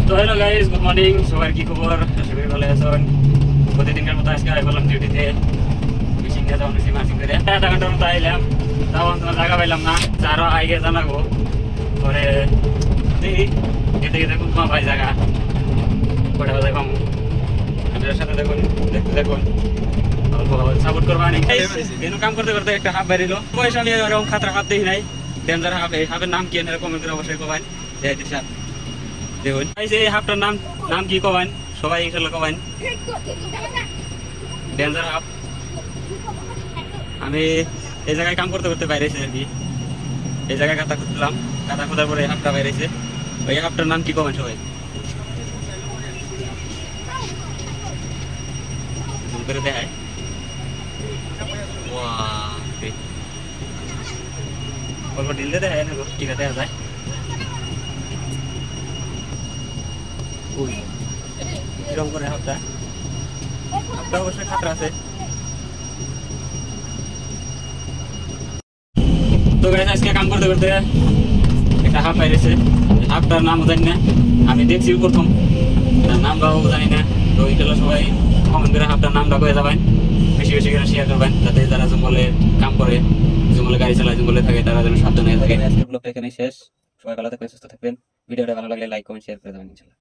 তো hello guys, good morning. সবার কি খবর? আশা করি ভালো আছেন। প্রতিদিনকার মতো আজকে বললাম ডিউটিতে ফিশিং নিয়ে যাওয়া হয়েছি মাসিং করে। আধা ঘন্টার মতো আইলাম, তাও তোমার জায়গা পাইলাম না। আরও আগে জানাবো পরে দেখি গেতে গেতে কোন তোমার ভাই জায়গা কটা বাজে কম। আপনাদের সাথে দেখুন, দেখতে দেখুন, সাপোর্ট করবা নি। কাম করতে করতে একটা হাফ বেরিল পয়সা নিয়ে এরকম খাতরা হাফ দেখি নাই। ডেঞ্জার হাফ, এই হাফের নাম কি কমেন্ট করে অবশ্যই কবাইন। দেখুন এই হাফটার নাম নাম কি কবাইন, সবাই ইনশাল্লাহ কবাইন। Danger half. আমি এই জায়গায় কাম করতে করতে বাইরেছি আর কি। এই জায়গায় কাদা খুঁজলাম, কাদা খোঁজার পরে এই হাফটা বাইরেছে। ওই হাফটার নাম কি কবাইন সবাই করে দেখায়। অল্প ঢিল দিয়ে দেখায় না, ঠিক আছে দেখা যায়। এরকম করে হাফটা অবশ্যই খাতরা আছে। তো গাইস আজকে কাম করতে করতে একটা হাফ বাইরেছে। হাফটার নাম জানি না, আমি দেখছি প্রথম, নামটাও জানি না। তো এইগুলো সবাই কমেন্ট করে হাফটার নামটা করে যাবেন, বেশি বেশি করে শেয়ার করবেন, যাতে যারা জঙ্গলে কাম করে, জঙ্গলে গাড়ি চালায়, জঙ্গলে থাকে, তারা যেন সাবধানে থাকে। আজকের ব্লগটা এখানেই শেষ। সবাই ভালো থাকবেন, সুস্থ থাকবেন। ভিডিওটা ভালো লাগলে লাইক কমেন্ট শেয়ার করে দেবেন ইনশাআল্লাহ।